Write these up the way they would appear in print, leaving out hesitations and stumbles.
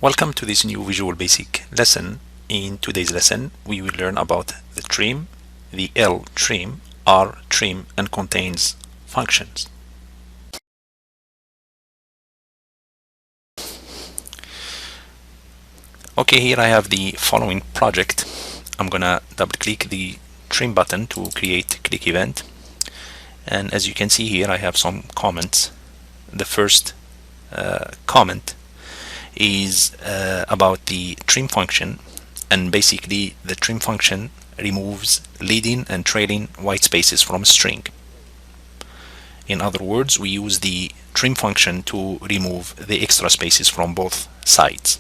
Welcome to this new Visual Basic lesson. In today's lesson, we will learn about the trim, the LTrim, RTrim, and contains functions. Okay, here I have the following project. I'm gonna double click the trim button to create click event. And as you can see here, I have some comments. The first comment is about the trim function, and basically the trim function removes leading and trailing white spaces from a string. In other words, we use the trim function to remove the extra spaces from both sides.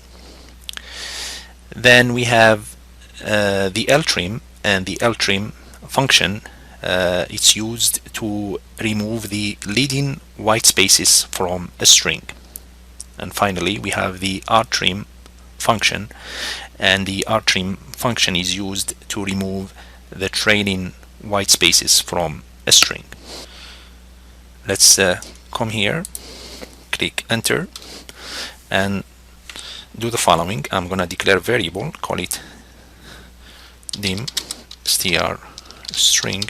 Then we have the LTrim, and the LTrim function it's used to remove the leading white spaces from a string. And finally, we have the RTrim function, and the RTrim function is used to remove the trailing white spaces from a string. Let's come here, click enter, and do the following. I'm gonna declare a variable, call it dim str string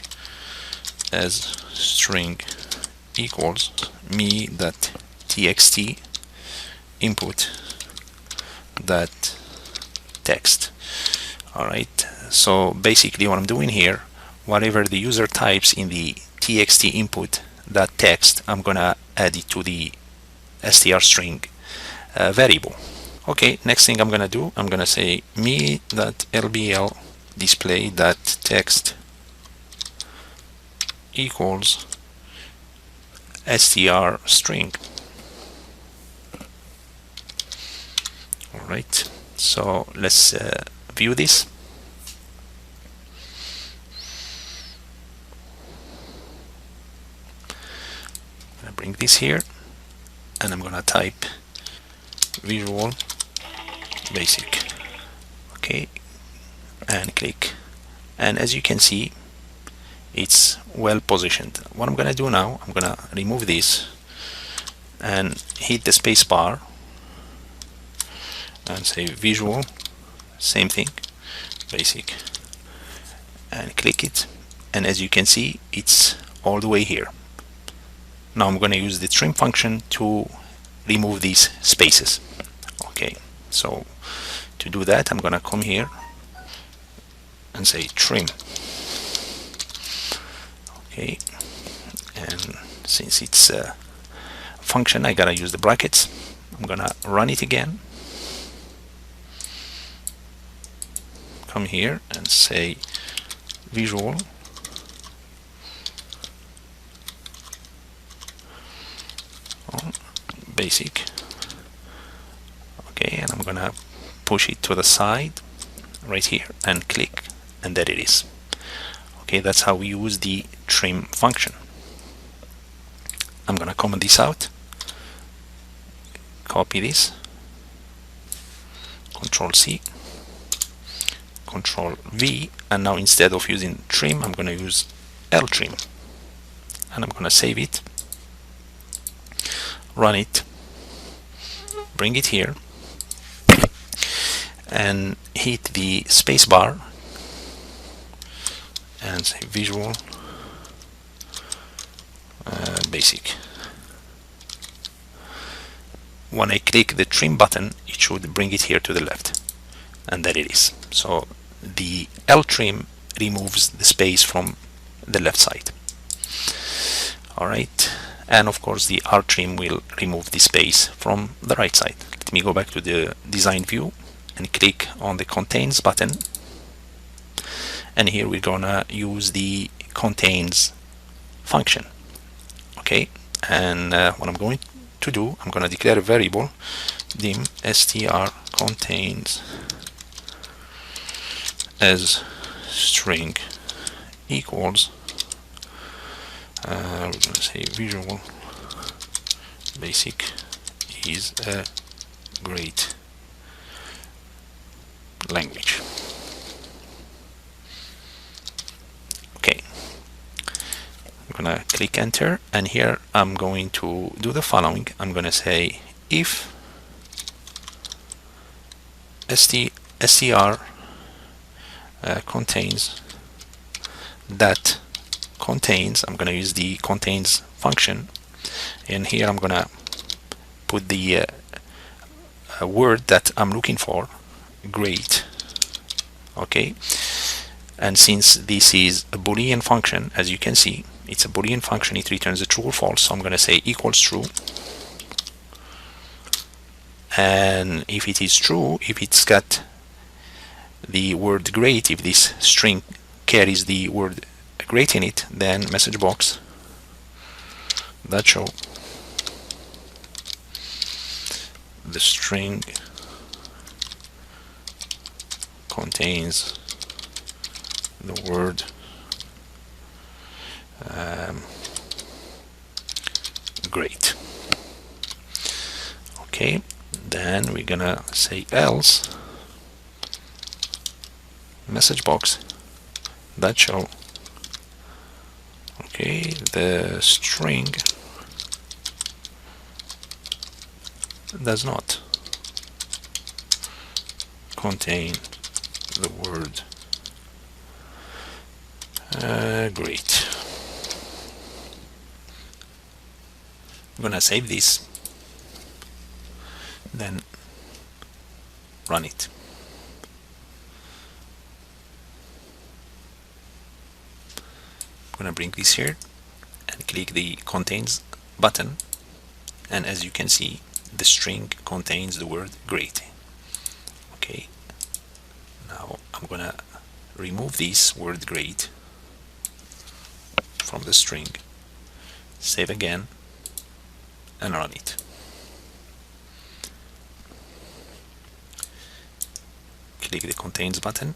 as string equals me.txt input that text. Alright, so basically what I'm doing here, whatever the user types in the txt input that text, I'm gonna add it to the str string variable. Okay, next thing I'm gonna do, I'm gonna say me.lbl display that text equals str string. Alright, so let's view this. I'm gonna bring this here, and I'm gonna type Visual Basic. Okay, and click, and as you can see, it's well positioned. What I'm gonna do now, I'm gonna remove this and hit the space bar and say Visual, same thing, Basic, and click it, and as you can see, it's all the way here. Now I'm going to use the trim function to remove these spaces. Okay, so to do that, I'm going to come here and say trim. Okay, and since it's a function, I gotta use the brackets. I'm gonna run it again. Come here and say Visual Basic. Okay, and I'm gonna push it to the side right here and click, and there it is. Okay, that's how we use the trim function. I'm gonna comment this out, copy this, Control C, Control V, and now instead of using trim, I'm going to use LTrim, and I'm going to save it, run it, bring it here, and hit the space bar and say Visual Basic. When I click the trim button, it should bring it here to the left, and there it is. So the LTrim removes the space from the left side. Alright, and of course the RTrim will remove the space from the right side. Let me go back to the design view and click on the contains button, and here we're gonna use the contains function. Okay, and what I'm going to do, I'm going to declare a variable dim str contains as string equals we're going to say Visual Basic is a great language. Okay, I'm gonna click enter, and here I'm going to do the following. I'm gonna say if str contains that contains, I'm going to use the contains function, and here I'm going to put the word that I'm looking for, great. Okay, and since this is a Boolean function, as you can see, it's a Boolean function, it returns a true or false, so I'm going to say equals true. And if it is true, if it's got the word great, if this string carries the word great in it, then message box that show the string contains the word great. Okay, then we're gonna say else message box that show, okay, the string does not contain the word great. I'm gonna save this, then run it. I'm gonna bring this here and click the contains button, and as you can see, the string contains the word great. Okay, now I'm gonna remove this word great from the string, save again, and run it. Click the contains button,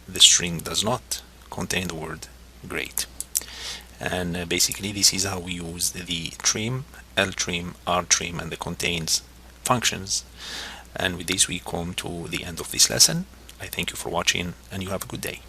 the string does not contain the word great. And basically this is how we use the trim, LTrim, RTrim, and the contains functions. And with this we come to the end of this lesson. I thank you for watching, and you have a good day.